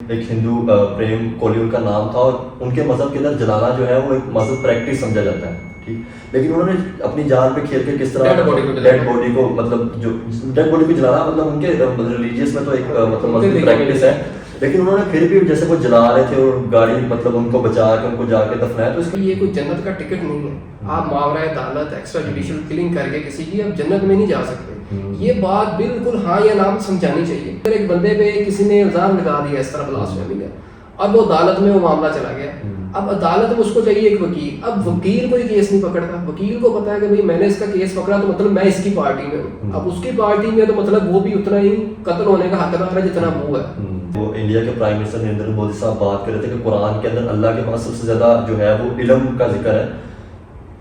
ایک ہندو پریم کوہلی ان کا نام تھا، اور ان کے مذہب کے اندر جلانا جو ہے وہ ایک مذہب پریکٹس سمجھا جاتا ہے، ٹھیک، لیکن انہوں نے اپنی جان پہ کھیل کے کس طرح ڈیڈ باڈی کو مطلب جو ڈیڈ باڈی کو جلانا مطلب ان کے ریلیجیس میں تو ایک مطلب مذہبی پریکٹس ہے، لیکن انہوں نے پھر بھی جیسے وہ جلا رہے تھے اور گاڑی مطلب ان کو بچا کے ان کو جا کے دفنایا، تو اس کا یہ کوئی جنت کا ٹکٹ نہیں ہے. آپ ماورائے عدالت ایکسٹرا جوڈیشل کلنگ کر کے کسی کی آپ جنت میں نہیں جا سکتے. یہ بات بالکل ہاں یا نام سمجھانی چاہیے. اگر ایک بندے پہ کسی نے الزام لگا دیا اس طرح بلاسفیمی کا، اب وہ عدالت میں وہ معاملہ چلا گیا، اب عدالت میں اس کو چاہیے ایک وکیل. اب وکیل کوئی کیس نہیں پکڑتا، وکیل کو پتا ہے کہ بھائی میں نے اس کا کیس پکڑا تو مطلب میں اس کی پارٹی میں ہوں. اب اس کی پارٹی میں تو مطلب وہ بھی اتنا ہی قتل ہونے کا حقدار ہے جتنا وہ ہے. وہ انڈیا کے پرائم منسٹر نریندر مودی صاحب بات کر رہے تھے کہ قرآن کے اندر اللہ کے پاس سب سے زیادہ جو ہے وہ علم کا ذکر ہے.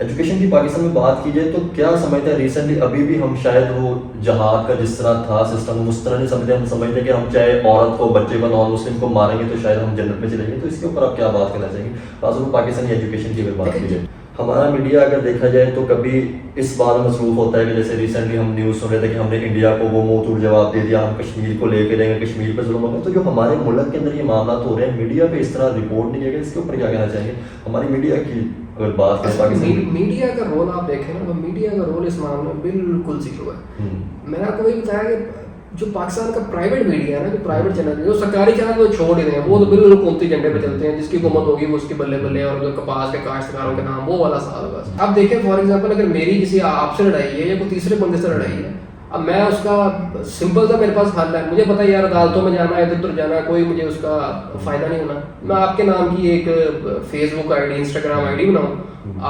ایجوکیشن کی پاکستان میں بات کی جائے تو کیا سمجھتے ہیں ریسنٹلی ابھی بھی ہم شاید وہ جہاد کا جس طرح تھا سسٹم اس طرح نہیں سمجھتے. ہم سمجھتے ہیں کہ ہم چاہے عورت کو بچے کو نان مسلم کو ماریں گے تو شاید ہم جنت میں چلیں گے. تو اس کے اوپر آپ کیا بات کرنا چاہیں گے؟ خاص طور پر پاکستانی ایجوکیشن کی اگر بات کی جائے، ہمارا میڈیا اگر دیکھا جائے تو کبھی اس بات میں مصروف ہوتا ہے کہ جیسے ریسنٹلی ہم نیوز سن رہے تھے کہ ہم نے انڈیا کو وہ منہ توڑ جواب دے دیا، ہم کشمیر کو لے کے جائیں گے، کشمیر پہ ظلم ہوگا. تو جو ہمارے ملک کے اندر یہ معاملات ہو رہے ہیں میڈیا پہ اس طرح رپورٹ نہیں کیا گیا، اس کے اوپر کیا کہنا چاہیں گے؟ ہماری میڈیا کی اگر بات کریں پاکستان میڈیا کا رول آپ دیکھیں نا، میڈیا کا رول اس معاملے میں بالکل زیرو ہے. میں نے آپ کو وہی بتایا کہ جو پاکستان کا پرائیویٹ میڈیا ہے نا، جو پرائیویٹ چینل ہے، جو سرکاری چینل وہ چھوڑ ہی رہے ہیں، وہ تو بالکل حکومتی جھنڈے پہ چلتے ہیں، جس کی حکومت ہوگی وہ اس کے بلے بلے، اور جو کپاس کے کاشتکاروں کے نام وہ والا سال ہوگا. اب دیکھیں فار ایگزامپل اگر میری کسی آپ سے لڑائی ہے یا کوئی تیسرے بندے سے لڑائی ہے، اب میں اس کا سمپل سا میرے پاس حل ہے، مجھے پتا ہے یار عدالتوں میں جانا ہے، ادھر ادھر جانا ہے، کوئی مجھے اس کا فائدہ نہیں ہونا. میں آپ کے نام کی ایک Facebook ID, Instagram ID بناؤں،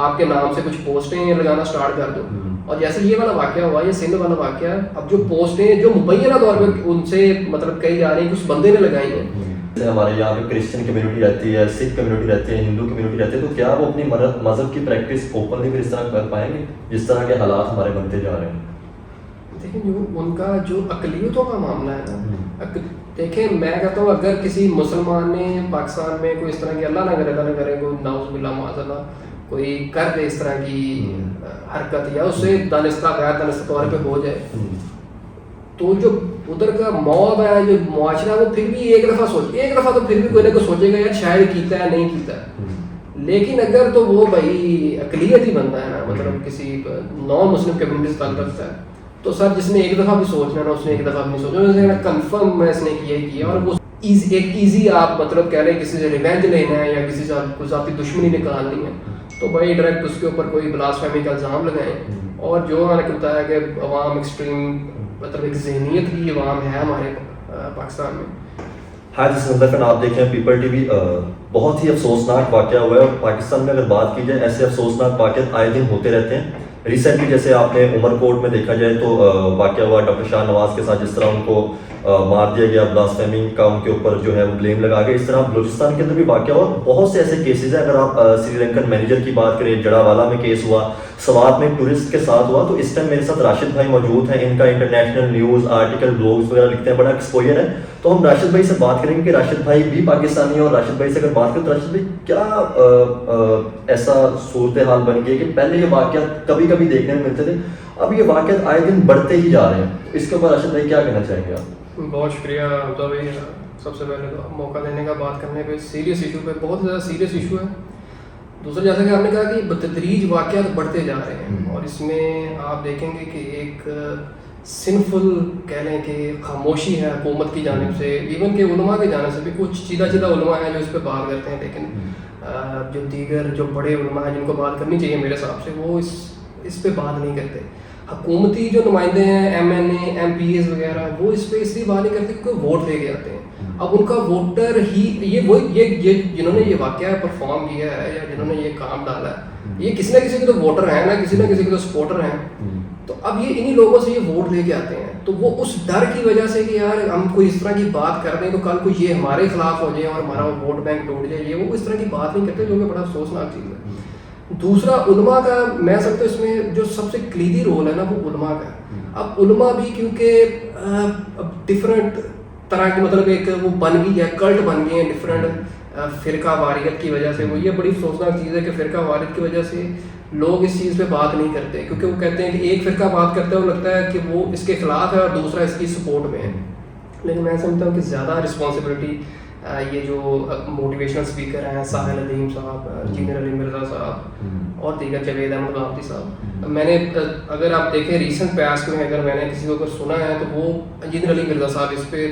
آپ کے نام سے کچھ پوسٹیں لگانا سٹارٹ کر دو. اور جیسے یہ والا واقعہ ہوا، یہ سندھ والا واقعہ، اب جو پوسٹیں جو مبینہ طور پہ ان سے مطلب کہی جا رہی ہیں کہ اس بندے نے لگائی ہیں. جیسے ہمارے یہاں پہ کرسچن کمیونٹی رہتی ہے، سکھ کمیونٹی رہتی ہے، ہندو کمیونٹی رہتی ہے، تو کیا وہ اپنی مذہب کی پریکٹس اوپنلی پھر اس طرح کر پائیں گے جس طرح کے حالات ہمارے بنتے جا رہے ہیں؟ دیکھیں جو ان کا جو اقلیتوں کا معاملہ ہے نا، دیکھیں میں کہتا ہوں اگر کسی مسلمان نے پاکستان میں کوئی اس طرح کی اللہ نہ کرے کوئی نعوذ باللہ معاذ اللہ کوئی کر دے اس طرح کی حرکت، یا اس سے دانستہ غیر دانستہ طور پہ ہو جائے، تو جو ادھر کا موب ہے، جو معاشرہ ہے، وہ پھر بھی ایک دفعہ تو پھر بھی کوئی نہ کوئی سوچے گا یار شاید کیتا ہے نہیں کیتا ہے. لیکن اگر تو وہ بھائی اقلیت ہی بنتا ہے نا، مطلب کسی نان مسلم کمیونٹی سے تعلق رکھتا ہے، تو سر جس نے ایک دفعہ بھی سوچنا نا، اس نے ایک دفعہ بھی نہیں سوچنا، کنفرم میں اس نے کیا ہی کیا. اور وہ ایک ایزی آپ مطلب کہہ رہے ہیں کسی سے ریونج لینا ہے یا کسی سے کوئی ذاتی دشمنی نکالنی ہے، تو بھائی ڈائریکٹ اس کے اوپر کوئی بلاسفیمی کا الزام لگائیں. اور جو میں نے بتایا کہ عوام ایکسٹریم مطلب ایک ذہنیت کی عوام ہے ہمارے پاکستان میں. ہاں جس نظر آپ دیکھیں پیپل ٹی وی بہت ہی افسوسناک واقعہ ہوا ہے، اور پاکستان میں اگر بات کی جائے ایسے افسوسناک واقعات آئے دن ہوتے رہتے ہیں. ریسنٹلی جیسے آپ نے عمر کوٹ میں دیکھا جائے تو واقعہ ہوا ڈاکٹر شاہ نواز کے ساتھ، جس طرح ان کو مار دیا گیا، بلاسفیمی کا ان کے اوپر جو ہے وہ بلیم لگا کے. اس طرح بلوچستان کے اندر بھی واقعہ ہوا. بہت سے ایسے کیسز ہیں. اگر آپ سری لنکن مینیجر کی بات کریں، جڑا والا میں کیس ہوا، سوات میں ٹورسٹ کے ساتھ ہوا، تو اس ٹائم میرے ساتھ راشد بھائی موجود ہیں. ان کا انٹرنیشنل نیوز آرٹیکل بلاگز وغیرہ لکھتے ہیں، بڑا ایکسپوجر ہے. تو ہم راشد بھائی سے بات کریں گے کہ راشد بھائی بھی پاکستانی ہیں، اور راشد بھائی سے اگر بات کریں تو راشد بھائی کیا ایسا صورتحال بن گئی کہ پہلے یہ واقعات کبھی کبھی دیکھنے میں ملتے تھے، اب یہ واقعات آئے دن بڑھتے ہی جا رہے ہیں. اس کے اوپر راشد بھائی کیا کہنا چاہیں گے آپ؟ بہت شکریہ حمزہ بھائی، سب سے پہلے تو موقع دینے کا بات کرنے پہ. سیریس ایشو پہ، بہت زیادہ سیریس ایشو ہے. دوسرا جیسا کہ آپ نے کہا کہ بتدریج واقعات بڑھتے جا رہے ہیں، اور اس میں آپ دیکھیں گے کہ ایک سنفل کہہ لیں کہ خاموشی ہے حکومت کی جانب سے، ایون کہ علماء کی جانب سے بھی. کچھ چیدہ علماء ہیں جو اس پہ بات کرتے ہیں، لیکن جو دیگر جو بڑے علماء ہیں جن کو بات کرنی چاہیے میرے حساب سے، وہ اس پہ بات نہیں کرتے. حکومتی جو نمائندے ہیں، ایم این اے، ایم پی ایز وغیرہ، وہ اس پہ اس لیے بات نہیں کرتے کیونکہ ووٹ لے کے آتے ہیں. اب ان کا ووٹر ہی یہ جنہوں نے یہ واقعہ پرفارم کیا ہے یا جنہوں نے یہ کام ڈالا ہے، یہ کسی نہ کسی کے تو ووٹر ہیں نا، کسی نہ کسی کے تو سپورٹر ہیں. تو اب یہ انہی لوگوں سے یہ ووٹ لے کے آتے ہیں، تو وہ اس ڈر کی وجہ سے کہ یار ہم کوئی اس طرح کی بات کر دیں تو کل کو یہ ہمارے خلاف ہو جائے اور ہمارا ووٹ بینک ٹوٹ جائے، یہ وہ اس طرح کی بات نہیں کرتے، جو کہ بڑا افسوسناک چیز ہے. دوسرا علماء کا میں سمجھتا ہوں اس میں جو سب سے کلیدی رول ہے نا وہ علماء کا ہے. اب علماء بھی کیونکہ ڈفرینٹ طرح کی مطلب ایک وہ بن گئی ہے، کلٹ بن گئے ہیں ڈفرینٹ فرقہ واریت کی وجہ سے. وہ یہ بڑی افسوسناک چیز ہے کہ فرقہ واریت کی وجہ سے لوگ اس چیز پہ بات نہیں کرتے، کیونکہ وہ کہتے ہیں کہ ایک فرقہ بات کرتا ہے وہ لگتا ہے کہ وہ اس کے خلاف ہے اور دوسرا اس کی سپورٹ میں ہے. لیکن میں سمجھتا ہوں کہ زیادہ رسپانسبلٹی یہ جو موٹیویشنل اسپیکر ہیں ساحل علیم صاحب, انجینئر علی مرزا صاحب اور دیگر جاوید احمد غامدی صاحب, میں نے اگر آپ دیکھیں ریسنٹ پاسٹ میں اگر میں نے کسی کو اگر سنا ہے تو وہ انجینئر علی مرزا صاحب اس پہ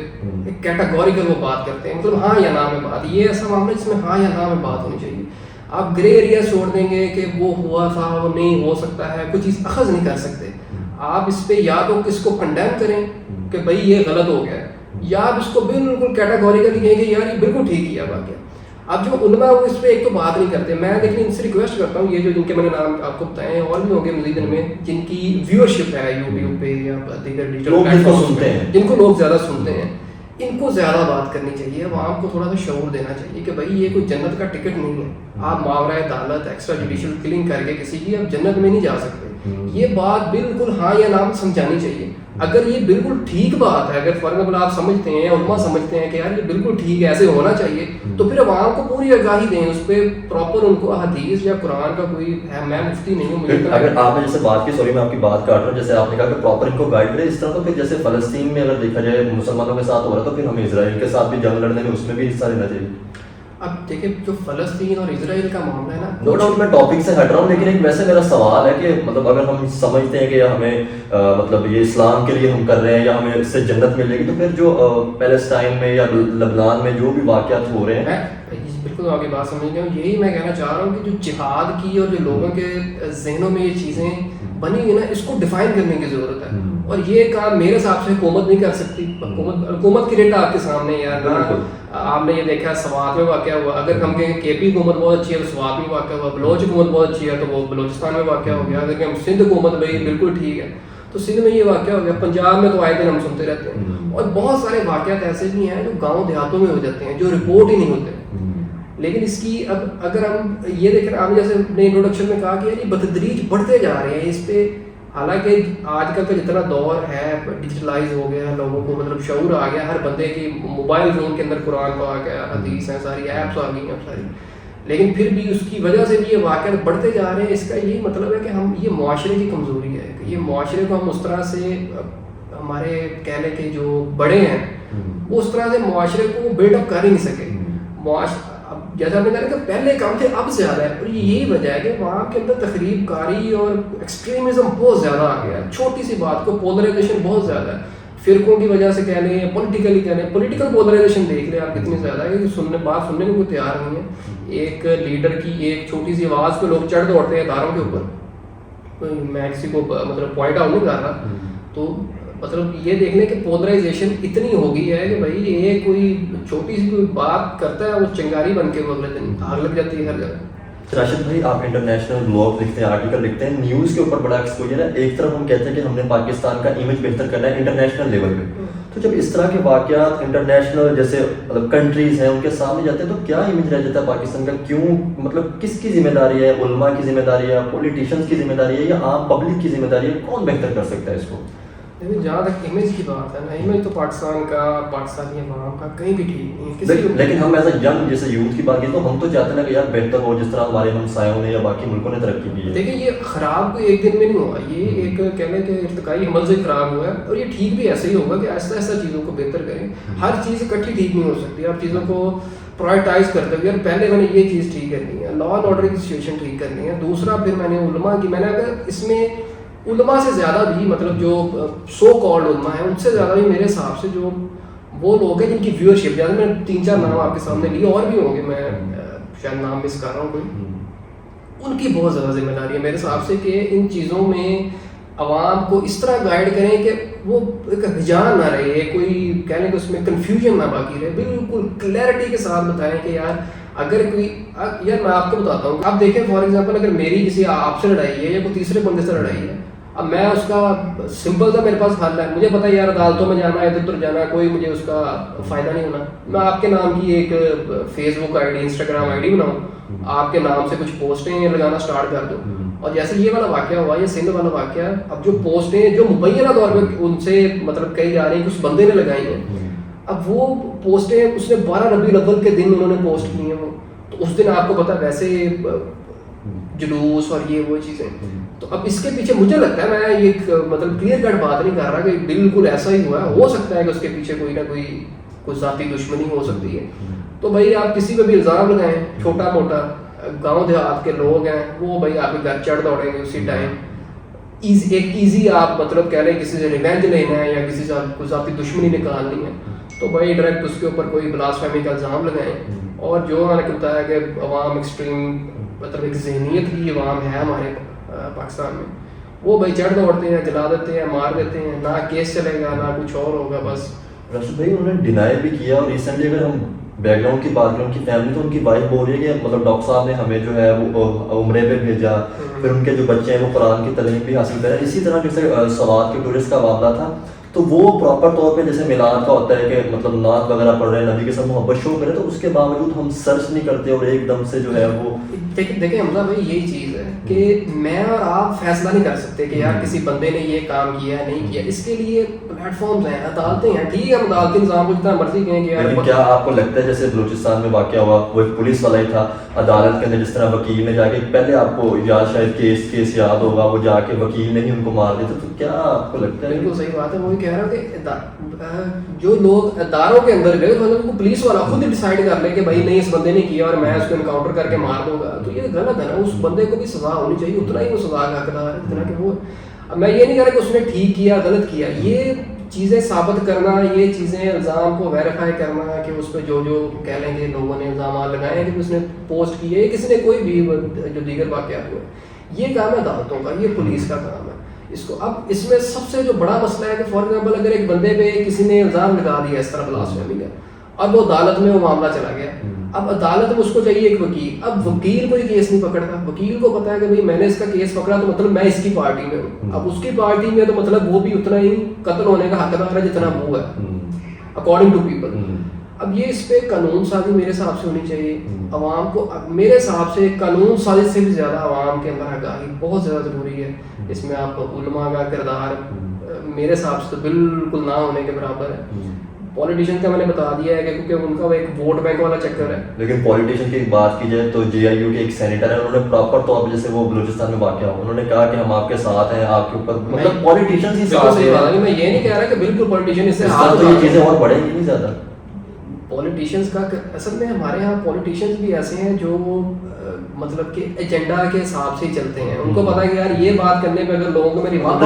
ایک کیٹاگوریکل وہ بات کرتے ہیں, مطلب ہاں یا نہ میں بات, یہ ایسا معاملہ جس میں ہاں یا نہ میں بات ہونی چاہیے. آپ گرے ایریا چھوڑ دیں گے کہ وہ ہوا تھا وہ نہیں ہو سکتا ہے, کوئی چیز اخذ نہیں کر سکتے. آپ اس پہ یا تو کس کو کنڈیم کریں کہ بھائی یہ غلط ہو گیا ہے, یا آپ اس کو بالکل کیٹاگوریکلی کہیں کہ یار یہ بالکل ٹھیک کیا واقعہ. اب جو علماء وہ اس پہ ایک تو بات نہیں کرتے. میں لیکن ان سے ریکویسٹ کرتا ہوں, یہ جو جن کے میں نے نام آپ کو بتائے ہیں اور بھی ہوں گے مزید ان میں جن کی ویورشپ ہے یوٹیوب پہ یا دیگر ڈیجیٹل پلیٹ فارمز پہ, جن کو لوگ زیادہ سنتے ہیں, ان کو زیادہ بات کرنی چاہیے. عوام کو تھوڑا سا شعور دینا چاہیے کہ بھائی یہ کوئی جنت کا ٹکٹ نہیں ہے. آپ ماورائے عدالت ایکسٹرا جوڈیشل کلنگ کر کے کسی کی آپ جنت میں نہیں جا سکتے. یہ بات بالکل ہاں یا نام سمجھانی چاہیے. اگر یہ بالکل ٹھیک بات ہے, اگر فار ایگزامپل آپ سمجھتے ہیں, علماء سمجھتے ہیں کہ یار یہ بالکل ٹھیک ہے, ایسے ہونا چاہیے, تو پھر عوام کو پوری آگاہی دیں اس پہ پراپر. ان کو حدیث یا قرآن کا کوئی ہے, میں مفتی نہیں ہوں, مجھے اگر آپ نے جیسے بات کی, سوری میں آپ کی بات کاٹ رہا ہوں, جیسے آپ نے کہا کہ پراپر ان کو گائڈ کرے, اس طرح تو پھر جیسے فلسطین میں اگر دیکھا جائے مسلمانوں کے ساتھ ہو رہا ہے تو پھر ہمیں اسرائیل کے ساتھ بھی جنگ لڑنے میں اس میں بھی حصہ لینا چاہیے. اب دیکھیں جو فلسطین اور اسرائیل کا معاملہ ہے نا, نو ڈاؤٹ میں ٹاپک سے ہٹ رہا ہوں, لیکن ایک ویسے میرا سوال ہے کہ مطلب اگر ہم سمجھتے ہیں کہ ہمیں مطلب یہ اسلام کے لیے ہم کر رہے ہیں یا ہمیں اس سے جنت مل جائے گی, تو پھر جو پیلسٹائن میں یا لبنان میں جو بھی واقعات ہو رہے ہیں, بالکل آپ کی بات سمجھ گیا ہوں. یہی میں کہنا چاہ رہا ہوں کہ جو جہاد کی اور جو لوگوں کے ذہنوں میں یہ چیزیں بنی ہوئی نا, اس کو ڈیفائن کرنے کی ضرورت ہے. اور یہ کام میرے حساب سے حکومت نہیں کر سکتی. حکومت کی ریٹ آپ کے سامنے یار نا, آپ نے یہ دیکھا سوات میں واقع ہوا. اگر ہم کہیں کے پی حکومت بہت اچھی ہے تو سوات میں واقع ہوا, بلوچ حکومت بہت اچھی ہے تو وہ بلوچستان میں واقع ہو گیا. اگر ہم سندھ حکومت بھائی بالکل ٹھیک ہے تو سندھ میں یہ واقعہ ہو گیا. پنجاب میں تو آئے دن ہم سنتے رہتے ہیں, اور بہت سارے واقعات ایسے بھی ہیں جو گاؤں دیہاتوں میں ہو جاتے ہیں جو رپورٹ ہی نہیں ہوتے. لیکن اس کی اب اگر ہم یہ دیکھ رہے ہیں, آپ نے جیسے اپنے انٹروڈکشن میں کہا کہ یہ بتدریج بڑھتے جا رہے ہیں اس پہ. حالانکہ آج کل کا جتنا دور ہے ڈیجیٹلائز ہو گیا, لوگوں کو مطلب شعور آ گیا, ہر بندے کی موبائل فون کے اندر قرآن کو آ گیا, حدیث ہیں, ساری ایپس آ گئی ہیں ساری. لیکن پھر بھی اس کی وجہ سے بھی یہ واقعات بڑھتے جا رہے ہیں. اس کا یہی مطلب ہے کہ ہم, یہ معاشرے کی کمزوری ہے کہ یہ معاشرے کو ہم اس طرح سے, ہمارے کہہ لیں کہ جو بڑے ہیں وہ اس طرح سے معاشرے کو بلڈ اپ کر ہی نہیں سکے. جیسا ہم نے کہا کہ پہلے کام تھے اب زیادہ ہے, اور یہی وجہ ہے کہ وہاں کے اندر تخریب کاری اور ایکسٹریمزم بہت زیادہ آ گیا. چھوٹی سی بات کو پولرائزیشن بہت زیادہ ہے, فرقوں کی وجہ سے کہہ لیں یا پولیٹیکلی کہہ لیں. پولیٹیکل پولرائزیشن دیکھ لیں آپ کتنی زیادہ ہے کہ بات سننے کو کوئی تیار نہیں ہے. ایک لیڈر کی ایک چھوٹی سی آواز پہ لوگ چڑھ دوڑتے ہیں اداروں کے اوپر. میں کسی کو مطلب پوائنٹ آؤٹ نہیں کر رہا, تو مطلب یہ دیکھ لیں کہ پولرائزیشن اتنی ہو گئی ہے کہ بھائی یہ کوئی چھوٹی سی کوئی بات کرتا ہے وہ چنگاری بن کے وہ اگلے دن آگ لگ جاتی ہے ہر جگہ. راشد بھائی, آپ انٹرنیشنل بلاگ لکھتے ہیں, آرٹیکل لکھتے ہیں, نیوز کے اوپر بڑا ایکسپوجر ہے. ایک طرف ہم کہتے ہیں کہ ہم نے پاکستان کا امیج بہتر کرنا ہے انٹرنیشنل لیول پہ, تو جب اس طرح کے واقعات انٹرنیشنل جیسے مطلب کنٹریز ہیں ان کے سامنے جاتے ہیں تو کیا امیج رہ جاتا ہے پاکستان کا؟ کیوں, مطلب کس کی ذمہ داری ہے؟ علماء کی ذمہ داری ہے, پولیٹیشینس کی ذمہ داری ہے, یا عام پبلک کی ذمہ داری ہے؟ کون بہتر کر سکتا ہے اس کو؟ لیکن جہاں تک امیج کی بات ہے نا, امیج تو پاکستان کا, پاکستانی عوام کا کہیں بھی ٹھیک نہیں. لیکن ہم ایز اے ینگ جیسے یوتھ کی بات کی تو ہم تو چاہتے ہیں کہ یار بہتر ہو جس طرح ہمارے ہمسایوں نے یا باقی ملکوں نے ترقی کی ہے. دیکھیں یہ خراب کوئی ایک دن میں نہیں ہوا, یہ ایک کہہ لیں کہ ارتقائی عمل سے خراب ہوا ہے, اور یہ ٹھیک بھی ایسے ہی ہوگا کہ ایسا ایسا چیزوں کو بہتر کریں. ہر چیز اکٹھی ٹھیک نہیں ہو سکتی, آپ چیزوں کو پرائرٹائز کرتے ہوئے یار پہلے میں نے یہ چیز ٹھیک کرنی ہے, لا اینڈ آرڈر کی سچویشن ٹھیک کرنی ہے. دوسرا پھر میں نے علماء کی, میں نے اگر اس میں علماء سے زیادہ بھی مطلب جو سو کالڈ علماء ہیں ان سے زیادہ بھی میرے حساب سے جو وہ لوگ ہیں جن کی ویورشپ, جیسے میں 3-4 نام آپ کے سامنے لیے, اور بھی ہوں گے, میں شاید نام مس کر رہا ہوں کوئی, ان کی بہت زیادہ ذمہ داری ہے میرے حساب سے کہ ان چیزوں میں عوام کو اس طرح گائیڈ کریں کہ وہ ایک ہجان نہ رہے, کوئی کہہ لیں کہ اس میں کنفیوژن نہ باقی رہے, بالکل کلیئرٹی کے ساتھ بتائیں کہ یار اگر کوئی, یار میں آپ کو بتاتا ہوں, آپ دیکھیں فار ایگزامپل اگر میری کسی آپ سے لڑائی ہے یا کوئی تیسرے بندے سے لڑائی ہے, اب میں اس کا سمپل سا میرے پاس حل ہے, مجھے پتا ہے یار عدالتوں میں جانا ہے, ادھر ادھر جانا ہے, کوئی مجھے اس کا فائدہ نہیں ہونا. میں آپ کے نام کی ایک Facebook ID, Instagram ID بناؤں, آپ کے نام سے کچھ پوسٹیں لگانا اسٹارٹ کر دو, اور جیسے یہ والا واقعہ ہوا, یہ سندھ والا واقعہ, اب جو پوسٹیں جو مبینہ طور پہ ان سے مطلب کہی جا رہی ہیں کہ اس بندے نے لگائی ہیں, اب وہ پوسٹیں اس نے 12 ربیع الاول کے دن انہوں نے پوسٹ کی ہیں, وہ تو اس دن آپ کو پتا ویسے جلوس اور یہ وہ چیزیں. تو اب اس کے پیچھے مجھے لگتا ہے, میں یہ مطلب کلیئر کٹ بات نہیں کر رہا کہ بالکل ایسا ہی ہوا ہے, ہو سکتا ہے کہ اس کے پیچھے کوئی نہ کوئی کوئی ذاتی دشمنی ہو سکتی ہے. تو بھائی آپ کسی پہ بھی الزام لگائیں, چھوٹا موٹا, گاؤں دیہات کے لوگ ہیں وہ بھائی آپ کے گھر چڑھ دوڑیں گے اسی ٹائم. ایک ایزی آپ مطلب کہہ لیں کسی سے ریونج لینا ہے یا کسی سے کوئی ذاتی دشمنی نکالنی ہے تو بھائی ڈائریکٹ اس کے اوپر کوئی بلاسفیمی کا الزام لگائیں. اور جو میں نے بتایا کہ عوام ایکسٹریم مطلب ایک ذہنیت کی عوام ہے ہمارے پاکستان میں, وہ بھائی چڑھ دوڑتے ہیں, جلا دیتے ہیں, مار دیتے ہیں, نہ کیس چلے گا نہ کچھ اور ہوگا. بس راشد بھائی انہوں نے ڈینائی بھی کیا, اور ریسنٹلی اگر ہم بیک گراؤنڈ کی بات کریں ان کی فیملی, تو ان کی وائف بول رہی ہے کہ مطلب ڈاکٹر صاحب نے ہمیں جو ہے وہ عمرے پہ بھیجا, پھر ان کے جو بچے ہیں وہ قرآن کی تعلیم بھی حاصل کریں. اسی طرح جیسے سوات کے ٹورسٹ کا معاملہ تھا, تو وہ پراپر طور پہ جیسے میلاد کا ہوتا ہے کہ مطلب نعت وغیرہ پڑھ رہے ہیں, نبی کے ساتھ محبت شو کریں, تو اس کے باوجود ہم سرچ نہیں کرتے اور ایک دم سے جو ہے وہ دیکھیں حمزہ بھائی یہی چیز ہے کہ میں اور آپ فیصلہ نہیں کر سکتے کہ یار کسی بندے نے یہ کام کیا ہے نہیں کیا. اس کے لیے پلیٹ فارمز ہیں, عدالتیں ہیں, ٹھیک ہے ہم عدالتی نظام کو جتنا مرضی کہیں کہ لیکن کیا آپ کو لگتا ہے جیسے بلوچستان میں واقعہ ہوا, وہ ایک پولیس والا ہی تھا, عدالت کے اندر جس طرح وکیل نے جا کے پہلے آپ کو یاد شاید کیس یاد ہوگا, وہ جا کے وکیل نے ہی ان کو مار دیا, تو کیا آپ کو لگتا ہے؟ بالکل صحیح بات ہے, وہی کہہ رہا ہوں کہ جو لوگ اداروں کے اندر گئے تو پولیس والا خود ہی ڈیسائیڈ کر لے کہ بھائی نہیں اس بندے نے کیا اور میں اس کو انکاؤنٹر کر کے مار دوں گا, تو یہ غلط ہے نا. اس بندے کو بھی سزا ہونی چاہیے, اتنا ہی وہ سزا کا حقدار ہے جتنا کہ وہ. میں یہ نہیں کہہ رہا کہ اس نے ٹھیک کیا غلط کیا, یہ چیزیں ثابت کرنا, یہ چیزیں الزام کو ویریفائی کرنا کہ اس پہ جو کہہ لیں گے لوگوں نے الزامات لگائے ہیں کہ اس نے پوسٹ کیے ہے, کسی نے کوئی بھی جو دیگر واقعات ہوئے, یہ کام ہے عدالتوں کا, یہ پولیس کا کام ہے. اس کو اب اس میں سب سے جو بڑا مسئلہ ہے کہ فار ایگزامپل اگر ایک بندے پہ کسی نے الزام لگا دیا اس طرح بلاسفیمی کا, اب وہ عدالت میں وہ معاملہ چلا گیا, اب عدالت میں اس کو چاہیے ایک وکیل. اب وکیل کوئی کیس نہیں پکڑتا, وکیل کو پتا ہے کہ بھائی میں نے اس کا کیس پکڑا تو مطلب میں اس کی پارٹی میں ہوں, اب اس کی پارٹی میں تو مطلب وہ بھی اتنا ہی قتل ہونے کا حقدار ہے جتنا وہ ہے اکارڈنگ ٹو پیپل. اب یہ اس پہ قانون سازی میرے حساب سے ہونی چاہیے. عوام کو میرے حساب سے قانون سازی سے بھی زیادہ عوام کے اندر آگاہی بہت زیادہ ضروری ہے. اس میں آپ علماء کا کردار میرے حساب سے تو بالکل نہ ہونے کے برابر ہے. پولیٹیشین کا میں نے بتا دیا ہے کہ کیونکہ ان کا ایک ووٹ بینک والا چکر ہے. لیکن پولیٹیشین کی بات کی جائے تو جے آئی یو کے ایک سینیٹر ہیں, انہوں نے پراپر طور پہ جیسے وہ بلوچستان میں واقع ہو, انہوں نے کہا کہ ہم آپ کے ساتھ ہیں, آپ کے اوپر مطلب پولیٹیشین ہی ساتھ ہیں. میں یہ نہیں کہہ رہا کہ بالکل پولیٹیشین اس سے ہاتھ, تو یہ چیزیں اور بڑھیں گی نہیں زیادہ. پولیٹیشینس کا اصل میں ہمارے یہاں پولیٹیشینس بھی ایسے ہیں جو مطلب کہ ایجنڈا کے حساب سے ہی چلتے ہیں. ان کو پتا ہے کہ یار یہ بات کرنے پہ اگر لوگوں کو میری واہ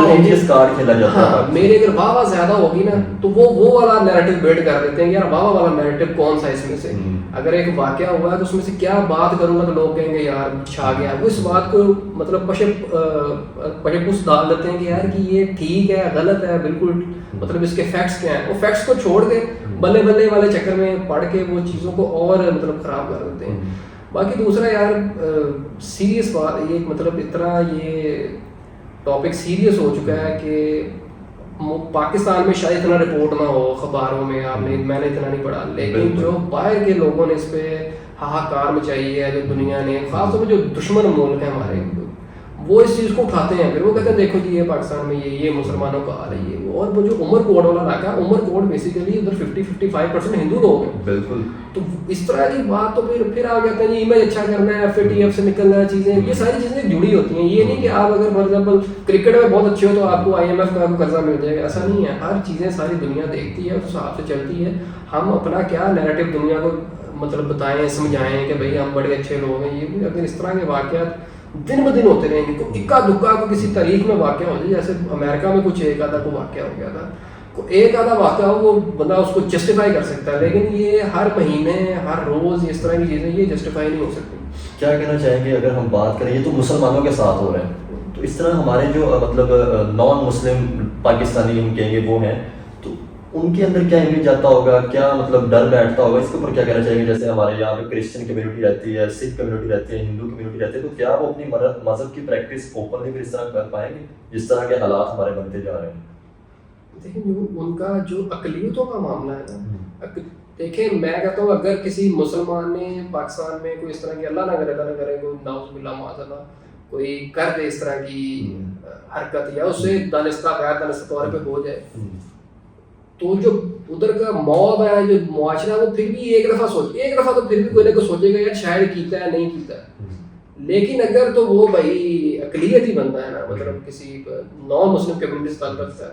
کارڈ کھیلا جاتا ہے, میری اگر واہ واہ زیادہ ہوگی نا تو وہ والا نیریٹو بلڈ کر دیتے ہیں. یار واہ واہ والا نیریٹو کون سا اس میں سے, اگر ایک واقعہ ہوا ہے تو اس میں سے کیا بات کروں گا تو لوگ کہیں گے یار چھا گیا. وہ اس بات کو مطلب پشے پوس ڈال دیتے ہیں کہ یار کہ یہ ٹھیک ہے غلط ہے بالکل, مطلب اس کے فیکٹس کیا ہیں. وہ فیکٹس کو چھوڑ کے بلے بلے والے چکر میں پڑھ کے وہ چیزوں کو اور مطلب خراب کر دیتے ہیں. باقی دوسرا یار سیریس بات یہ مطلب اتنا یہ ٹاپک سیریس ہو چکا ہے کہ پاکستان میں شاید اتنا رپورٹ نہ ہو اخباروں میں, آپ نے میں نے اتنا نہیں پڑھا, لیکن جو باہر کے لوگوں نے اس پہ ہاہاکار مچائی ہے, جو دنیا نے خاص طور پہ جو دشمن ملک ہیں ہمارے, وہ اس چیز کو اٹھاتے ہیں. پھر وہ کہتے ہیں دیکھو جی یہ پاکستان میں یہ مسلمانوں کا حال ہے. اور وہ جو عمر کوٹ والا علاقہ ہے, عمر کوٹ بیسیکلی ادھر 50-55% ہندو لوگ ہیں. بالکل. تو اس طرح کی بات تو پھر آ جاتے ہیں امیج اچھا کرنا ہے, FATF سے نکلنا ہے چیزیں, یہ ساری چیزیں جڑی ہوتی ہیں. یہ نہیں کہ آپ اگر فار ایگزامپل کرکٹ میں بہت اچھے ہو تو آپ کو IMF کا قرضہ مل جائے گا, ایسا نہیں ہے. ہر چیزیں ساری دنیا دیکھتی ہے, اس حساب سے چلتی ہے. ہم اپنا کیا نیریٹو دنیا کو مطلب بتائیں سمجھائیں کہ بھائی ہم بڑے اچھے لوگ ہیں. یہ بھی اگر اس طرح کے واقعات دن بدن ہوتے رہیں گے, کو اکا دکا کو کسی تاریخ میں واقع ہو جائے, جیسے امریکہ میں کچھ ایک آدھا کو واقعہ ہو گیا تھا, ایک آدھا واقعہ ہو وہ بندہ اس کو جسٹیفائی کر سکتا ہے, لیکن یہ ہر مہینے ہر روز اس طرح کی چیزیں یہ جسٹیفائی نہیں ہو سکتی. کیا کہنا چاہیں گے اگر ہم بات کریں, یہ تو مسلمانوں کے ساتھ ہو رہے ہیں, تو اس طرح ہمارے جو مطلب نان مسلم پاکستانی ہم کہیں گے وہ ہیں, تو ان کے اندر کیا امیج جاتا ہوگا, کیا مطلب ڈر بیٹھتا ہوگا, اس کے اوپر کیا کہنا چاہیں گے؟ جیسے ہمارے یہاں پہ کرسچن کمیونٹی رہتی ہے, سکھ کمیونٹی رہتی ہے, ہندو کمیونٹی رہتی ہے, تو کیا وہ اپنی مذہب کی پریکٹس اوپنلی پھر اس طرح کر پائیں گے جس طرح کے حالات ہمارے بنتے جا رہے ہیں؟ دیکھیں ان کا جو اقلیتوں کا معاملہ ہے نا, دیکھیں میں کہتا ہوں اگر کسی مسلمان نے پاکستان میں کوئی اس طرح کی اللہ نہ کرے اللہ نہ کرے کوئی نعوذ باللہ معاذ اللہ کوئی کر دے اس طرح کی حرکت یا اس سے دانستہ غیر دانستہ طور پہ ہو جائے, تو جو ادھر کا موب ہے جو معاشرہ وہ پھر بھی ایک دفعہ تو پھر بھی کوئی نہ کوئی سوچے گا یار شاید کیتا ہے نہیں کیتا ہے. لیکن اگر تو وہ بھائی اقلیت ہی بنتا ہے نا, مطلب کسی نان مسلم کمیونٹی سے تعلق رکھتا ہے,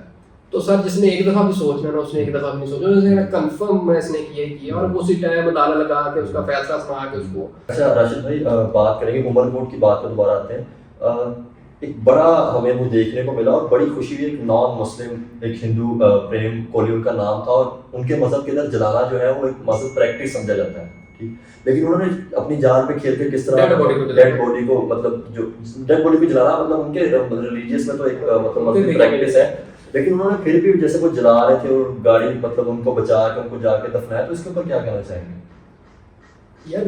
تو سر جس نے ایک دفعہ بھی سوچنا نا اس نے ایک دفعہ بھی نہیں سوچا, اس نے کنفرم میں اس نے کیا اور اسی ٹائم تالا لگا کے اس کا فیصلہ سنا کے اس کو. اچھا راشد بھائی, بات کریں گے عمر کوٹ کی بات پہ دوبارہ آتے ہیں. ایک بڑا ہمیں وہ دیکھنے کو ملا اور بڑی خوشی ہوئی, ایک نان مسلم ایک ہندو پریم کوہلی ان کا نام تھا, اور ان کے مذہب کے اندر جلانا جو ہے وہ ایک مذہب پریکٹس سمجھا جاتا ہے, ٹھیک, لیکن انہوں نے اپنی جان پہ کھیل کے کس طرح ڈیڈ باڈی کو مطلب جو ڈیڈ باڈی کو جلانا مطلب ان کے ریلیجیس میں تو ایک مطلب مذہبی پریکٹس ہے, لیکن انہوں نے پھر بھی جیسے وہ جلا رہے تھے اور گاڑی مطلب ان کو بچا کے ان کو جا کے دفنایا, تو اس کے اوپر کیا کہنا چاہیں گے؟ یار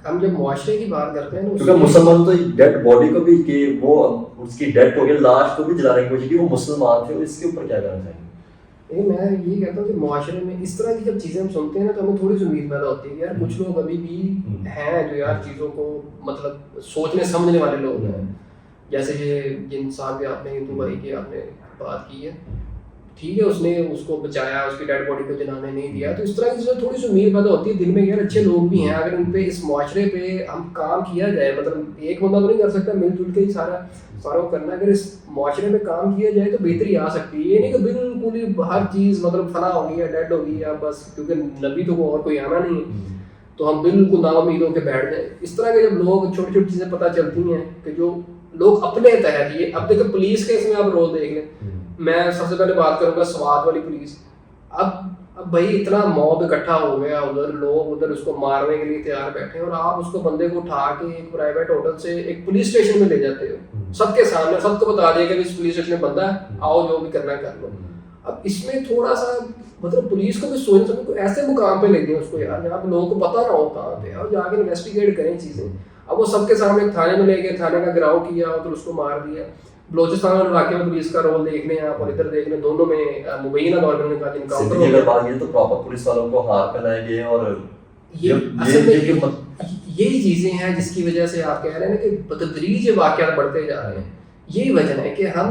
ہم جب معاشرے کی بات کرتے ہیں کیونکہ مسلمان تو ڈیڈ باڈی کو بھی کہ وہ اس کی ڈیڈ ہو گئی لاش کو بھی جلانے کی کوشش کی, وہ مسلمان تھے, اس کے اوپر کیا کہنا چاہیں گے؟ میں یہ کہتا ہوں کہ معاشرے میں اس طرح کی جب چیزیں ہم سنتے ہیں نا تو ہمیں تھوڑی سی امید پیدا ہوتی ہے کہ یار کچھ لوگ ابھی بھی ہیں جو یار چیزوں کو مطلب سوچنے سمجھنے والے لوگ ہیں, جیسے یہ جن صاحب آپ نے ہندو بھائی کی آپ نے بات کی ہے, ٹھیک ہے, اس نے اس کو بچایا, اس کی ڈیڈ باڈی کو جلانے نہیں دیا, تو اس طرح کی چیزیں تھوڑی سی امید پیدا ہوتی ہے دل میں, یار اچھے لوگ بھی ہیں, اگر ان پہ اس معاشرے پہ ہم کام کیا جائے, مطلب ایک بندہ تو نہیں کر سکتا, مل جل کے ہی سارا کو کرنا ہے, اگر اس معاشرے میں کام کیا جائے تو بہتری آ سکتی ہے. یہ نہیں کہ بالکل ہی ہر چیز مطلب فنا ہو گئی ہے, ڈیڈ ہو گئی ہے بس, کیونکہ نبی تو وہ اور کوئی آنا نہیں ہے, تو ہم بالکل نا امید ہو کے بیٹھ جائیں. اس طرح کے جب لوگ چھوٹی چھوٹی چیزیں پتہ چلتی ہیں کہ جو لوگ اپنے تحت, یہ اب دیکھیں پولیس کے اس میں آپ رول دیکھ لیں, میں سب سے پہلے بات کروں گا سوات والی پولیس. اب بھائی اتنا موب اکٹھا ہو گیا ادھر, لوگ ادھر اس کو مارنے کے لیے تیار بیٹھے ہیں, اور آپ اس کو بندے کو اٹھا کے ایک پرائیویٹ ہوٹل سے ایک پولیس اسٹیشن میں لے جاتے ہو, سب کے سامنے سب کو بتا دیا کہ اس پولیس اسٹیشن میں بندہ ہے, آؤ جو بھی کرنا ہے کر لو. اب اس میں تھوڑا سا مطلب پولیس کو بھی سوچنا چاہیے کہ ایسے مقام پہ لے دیں اس کو یار جہاں پہ لوگوں کو پتہ نہ ہو کہاں پہ, اور جا کے انویسٹیگیٹ کریں چیزیں. اب وہ سب کے سامنے تھانے میں لے گئے, تھانے کا گراؤ کیا اور اس کو مار دیا. بلوچستان اور واقعہ میں پولیس کا رول دیکھ لیں آپ, اور ادھر دیکھ لیں, دونوں میں مبینہ طور پر کا انکاؤنٹر ہو گیا. بات یہ تو پراپر پولیس والوں کو ہار پہنائے گئے, اور یہی چیزیں ہیں جس کی وجہ سے آپ کہہ رہے ہیں کہ بتدریج واقعات بڑھتے جا رہے ہیں. یہی وجہ ہے کہ ہم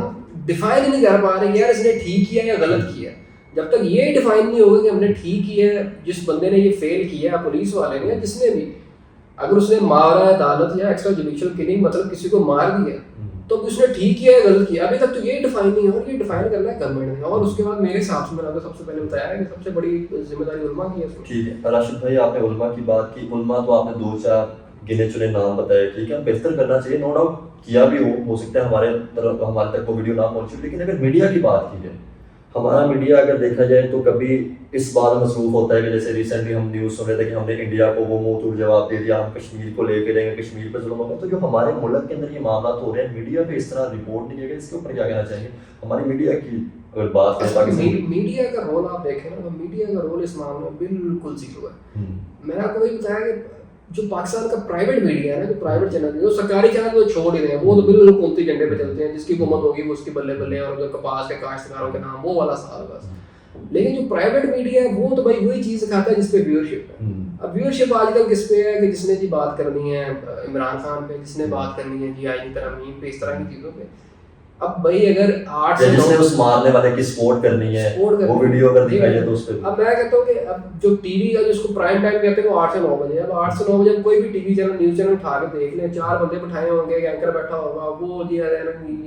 ڈیفائن نہیں کر پا رہے کہ یار اس نے ٹھیک کیا یا غلط کیا. جب تک یہ ڈیفائن نہیں ہوگا کہ ہم نے ٹھیک کیا ہے, جس بندے نے یہ فیل کیا پولیس والے نے, جس نے بھی اگر اس نے مارا عدالت یا ایکسٹرا جوڈیشل کلنگ مطلب کسی کو مار دیا تو اس نے ٹھیک کیا ہے غلط کیا, ابھی تک تو یہ ڈیفائن نہیں ہے, اور یہ ڈیفائن کرنا ہے گورنمنٹ نے. اور اس کے بعد میرے حساب سے میں نے سب سے پہلے بتایا ہے کہ سب سے بڑی ذمہ داری علماء کی ہے. ٹھیک ہے راشد بھائی, آپ نے علماء کی بات کی, علماء تو آپ نے 2-4 گنے چنے نام بتائے, ٹھیک ہے, بہتر کرنا چاہیے, نو ڈاؤٹ کیا بھی ہو سکتا ہے ہمارے تک وہ ویڈیو نہ پہنچی, لیکن اگر میڈیا کی بات کی جائے, ہمارا میڈیا اگر دیکھا جائے تو کبھی اس بات میں مصروف ہوتا ہے کہ جیسے ریسنٹلی ہم نیوز سن رہے تھے کہ ہم نے انڈیا کو وہ منہ توڑ جواب دے دیا, ہم کشمیر کو لے کے جائیں گے, کشمیر پہ ظلم ہوگا. تو جو ہمارے ملک کے اندر یہ معاملات ہو رہے ہیں, میڈیا پہ اس طرح رپورٹ نہیں کیا گیا, اس کے اوپر کیا کہنا چاہیں گے ہماری میڈیا کی اگر بات کریں پاکستان؟ میڈیا کا رول آپ دیکھیں نا, تو میڈیا کا رول اس معاملے میں بالکل زیرو ہے. میں نے آپ کو یہ بتایا کہ جو پاکستان کا پرائیویٹ میڈیا ہے نا, جو پرائیویٹ چینل ہے, جو سرکاری چینل وہ چھوڑ ہی رہے ہیں, وہ تو بالکل حکومتی جھنڈے پہ چلتے ہیں, جس کی حکومت ہوگی وہ اس کی بلے بلے, اور جو کپاس کے کاشتکاروں کے نام وہ والا سال بس. لیکن جو پرائیویٹ میڈیا ہے وہ تو بھائی وہی چیز دکھاتا ہے جس پہ ویورشپ ہے. اب ویورشپ آج کل کس پہ ہے کہ جس نے جی بات کرنی ہے عمران خان پہ, جس نے بات کرنی ہے جی آئی ترمیم پہ, اس طرح کی چیزوں پہ. اب بھائی اگر 8 سے 9 جس نے اس مارنے والے کی سپورٹ کرنی ہے وہ ویڈیو اگر دکھائی جائے تو اس پہ, اب میں کہتا ہوں کہ اب جو ٹی وی کا جس کو پرائم ٹائم کہتے ہیں وہ 8 سے 9 بجے. اب 8 سے 9 بجے کوئی بھی T V channel news channel اٹھا کے دیکھ لیں, 4 بندے بٹھائے ہوں گے, اینکر بیٹھا ہوگا, وہ جی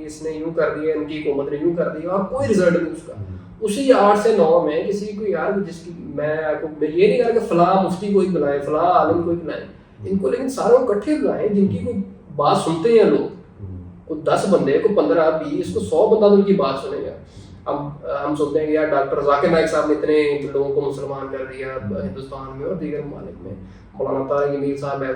اس نے یوں کر دیا, ان کی حکومت نے یوں کر دیا, اور کوئی رزلٹ نہیں اس کا. اسی 8 سے 9 میں کسی کو یار جس کی میں یہ نہیں کہا کہ فلاں مفتی کو ہی بلائیں, فلاں عالم کو ہی بلائیں, ان کو لیکن ساروں کو اکٹھے بلائیں جن کی کوئی بات سنتے ہیں لوگ. کو 10 بندے کو 15 20 کو 100 بندہ ان کی بات سنے گا. اب ہم سنتے ہیں کہ یار ڈاکٹر ذاکر نائک صاحب نے اتنے لوگوں کو مسلمان کر دیا ہندوستان میں اور دیگر ممالک میں. مولانا طارق امیر صاحب ہے,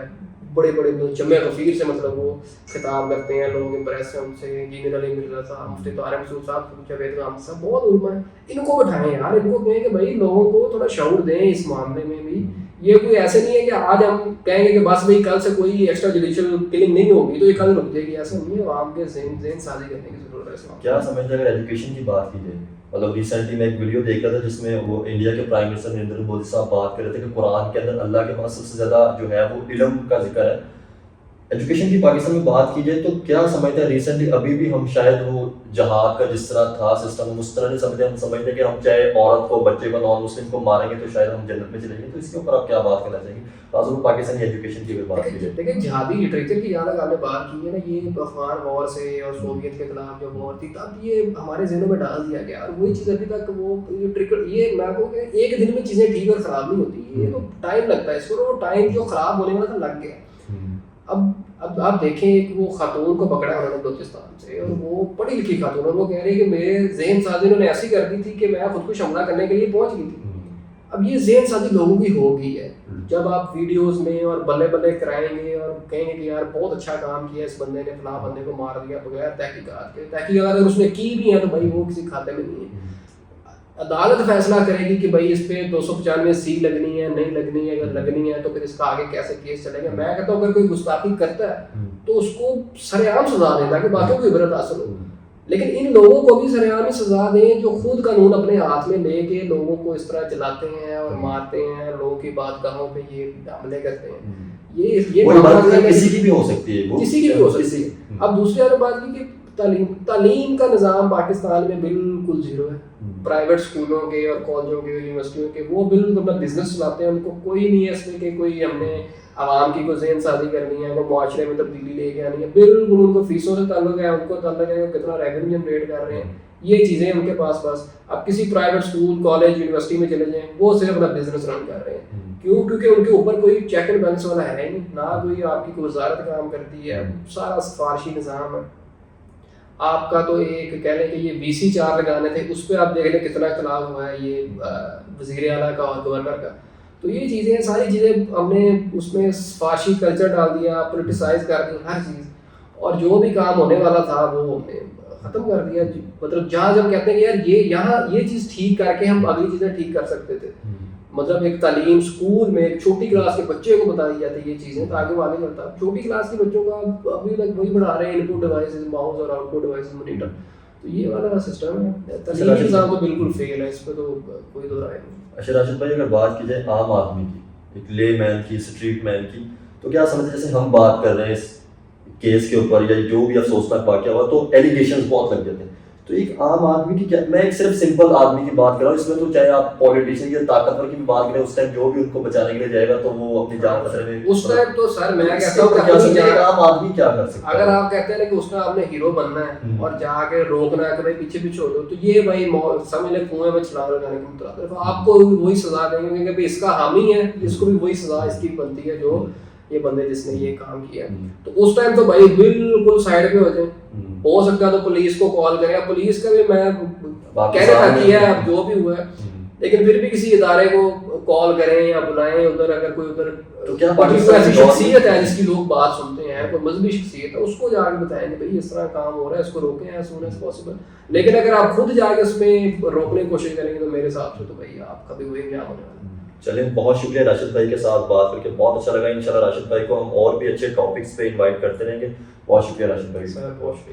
بڑے بڑے جمع غفیر سے مطلب وہ خطاب کرتے ہیں, لوگ امپریس ہیں ان سے. جینر علی مرزا صاحب, مفتی طارق مسعود صاحب, جاوید احمد صاحب, بہت علماء ہیں. ان کو بٹھائیں یار, ان کو کہیں کہ بھائی لوگوں کو تھوڑا شعور دیں اس معاملے میں بھی. یہ کوئی ایسے نہیں ہے کہ آج ہم کہیں گے کہ بس بھائی کل سے کوئی ایکسٹرا جوڈیشل کلنگ نہیں ہوگی تو یہ کل رک جائے گی, ایسا نہیں ہے. عوام کے ذہن سازی کرنے کی ضرورت ہے. کیا سمجھتے ہیں اگر ایجوکیشن کی بات کی جائے, مطلب ریسنٹلی میں ایک ویڈیو دیکھ رہا تھا جس میں وہ انڈیا کے پرائم منسٹر نریندر مودی صاحب بات کر رہے تھے کہ قرآن کے اندر اللہ کے پاس سب سے زیادہ جو ہے وہ علم کا ذکر ہے. ایجوکیشن کی پاکستان میں بات کی جائے تو کیا سمجھتے ہیں ریسنٹلی ابھی بھی ہم شاید وہ جہاد کا جس طرح تھا سسٹم ہم اس طرح نہیں سمجھتے. ہم سمجھتے کہ ہم چاہے عورت کو بچے کو نان مسلم کو ماریں گے تو شاید ہم جنت میں چلیں گے. تو اس کے اوپر آپ کیا بات کرنا چاہیں گے خاص طور پر پاکستانی ایجوکیشن کی اگر بات کی جائے؟ دیکھیں جہادی لٹریچر کی جہاں تک آپ نے بات کی ہے نا, یہ افغان وار سے اور سوویت کے خلاف جو وار تھی تب یہ ہمارے ذہنوں میں ڈال دیا گیا, اور وہی چیز ابھی تک وہ یہ میں کو کہ ایک دن میں چیزیں ٹھیک اور خراب نہیں ہوتی, یہ تو ٹائم لگتا ہے اس کو. وہ ٹائم جو خراب ہونے والا تھا لگ گیا. اب آپ دیکھیں ایک وہ خاتون کو پکڑا انہوں نے بلوچستان سے, اور وہ پڑھی لکھی خاتون, اور وہ کہہ رہی ہے کہ میرے ذہن سازی انہوں نے ایسی کر دی تھی کہ میں خود کو حملہ کرنے کے لیے پہنچ گئی تھی. اب یہ ذہن سازی لوگوں کی ہو گئی ہے. جب آپ ویڈیوز میں اور بلے بلے کرائیں گے اور کہیں گے کہ یار بہت اچھا کام کیا اس بندے نے, فلاں بندے کو مار دیا بغیر تحقیقات کے, تحقیقات اگر اس نے کی بھی ہیں تو بھائی وہ کسی کھاتے میں نہیں ہے. عدالت فیصلہ کرے گی کہ بھائی اس پہ 295 لگنی ہے نہیں لگنی ہے, اگر لگنی ہے تو پھر اس کا آگے کیسے کیس چلے گا. میں کہتا ہوں اگر کوئی گستاخی کرتا ہے تو اس کو سر عام سزا دیں تاکہ باقیوں کو عبرت حاصل ہو, لیکن ان لوگوں کو بھی سر عام سزا دیں جو خود قانون اپنے ہاتھ میں لے کے لوگوں کو اس طرح چلاتے ہیں اور مارتے ہیں, لوگوں کی بات گاہوں پہ یہ حملے کرتے ہیں. یہ کسی کی بھی ہو سکتی ہے, کسی کی بھی ہو سکتی ہے. اب دوسری والی بات کی کہ تعلیم کا نظام پاکستان میں بالکل زیرو ہے. پرائیویٹ اسکولوں کے اور کالجوں کے یونیورسٹیوں کے وہ بالکل اپنا بزنس چلاتے ہیں, ان کو کوئی نہیں ہے اس میں کہ کوئی ہم نے عوام کی کوئی ذہن سازی کرنی ہے, کوئی معاشرے میں تبدیلی لے کے آنی ہے. بالکل ان کو فیسوں سے تعلق ہے, ان کو تعلق ہے کہ کتنا ریونیو جنریٹ کر رہے ہیں, یہ چیزیں ان کے پاس. اب کسی پرائیویٹ اسکول کالج یونیورسٹی میں چلے جائیں وہ صرف اپنا بزنس رن کر رہے ہیں. کیوں؟ کیونکہ ان کے اوپر کوئی چیک اینڈ بیلنس والا ہے نہیں, نہ کوئی آپ کی کوئی وزارت کام کرتی ہے, سارا سفارشی نظام ہے. آپ کا تو ایک کہہ لیں کہ یہ VC 4 لگانے تھے, اس پہ آپ دیکھ لیں کتنا اختلاف ہوا ہے یہ وزیر اعلیٰ کا اور گورنر کا. تو یہ چیزیں ساری چیزیں ہم نے اس میں سفارشی کلچر ڈال دیا, پولیٹیسائز کر دی ہر چیز, اور جو بھی کام ہونے والا تھا وہ ہم نے ختم کر دیا. مطلب جہاں جب کہتے ہیں کہ یار یہاں یہ چیز ٹھیک کر کے ہم اگلی چیزیں ٹھیک کر سکتے تھے. مطلب ایک تعلیم اسکول میں ایک چھوٹی کلاس کے بچے کو بتائی جاتی یہ چیزیں تاکہ وہ آگے چلتا. چھوٹی کلاس کے بچوں کا ابھی تک وہی بڑھا رہے ہیں, ان پٹ ڈیوائسز ماؤس اور آؤٹ پٹ ڈیوائسز مانیٹر. تو یہ والا سسٹم ہے, تعلیمی نظام تو بالکل فیل ہے, اس پہ تو کوئی دو رائے نہیں. اچھا راشد بھائی, اگر بات کی جائے عام آدمی کی, ایک لے مین کی, اسٹریٹ مین کی, تو کیا سمجھتے جیسے ہم بات کر رہے ہیں اس کیس کے اوپر یا جو بھی افسوسناک واقعہ ہوا تو ایلیگیشنز بہت لگ جاتے ہیں. تو ایک عام آدمی کی کیا, میں ایک صرف سمپل آدمی کی بات کر رہا ہوں, اس میں تو چاہے آپ پولیٹیشین یا طاقتور کی بھی بات کریں, اس ٹائم جو بھی ان کو بچانے کے لیے جائے گا تو وہ اپنی جان خطرے میں. اس ٹائم تو سر میں کہتا ہوں کیا سمجھے عام آدمی کیا کر سکتا ہے؟ اگر آپ کہتے ہیں کہ اس کا آپ نے ہیرو بننا ہے اور جا کے روکنا ہے کہ بھائی پیچھے پیچھے ہو جاؤ, تو یہ بھائی سمجھ لیں کنویں میں چھلانگ لگانے کے مترادف. آپ کو وہی سزا دیں گے کہ بھائی اس کا حامی ہے, اس کو بھی وہی سزا اس کی بنتی ہے جو یہ بندے جس نے یہ کام کیا. تو اس ٹائم تو بھائی بالکل سائڈ پہ ہو جائیں. ہو سکتا ہے تو پولیس کو کال کریں, پولیس کا بھی میں کہہ رہا تھا کیا ہے جو بھی ہوا ہے, لیکن پھر بھی کسی ادارے کو کال کریں یا بلائیں ادھر. اگر کوئی ادھر ایسی شخصیت ہے جس کی لوگ بات سنتے ہیں, کوئی مذہبی شخصیت ہے, اس کو جا کے بتائیں کہ بھائی اس طرح کام ہو رہا ہے, اس کو روکیں ایز سون ایز پاسبل. لیکن اگر آپ خود جا کے اس میں روکنے کی کوشش کریں گے تو میرے حساب سے تو بھائی آپ کا بھی وہی انجام ہونے والا ہے. چلیں, بہت شکریہ راشد بھائی کے ساتھ بات کر کے بہت اچھا لگا. انشاءاللہ راشد بھائی کو ہم اور بھی اچھے ٹاپکس پہ انوائٹ کرتے رہیں گے. بہت شکریہ راشد بھائی. بہت شکریہ.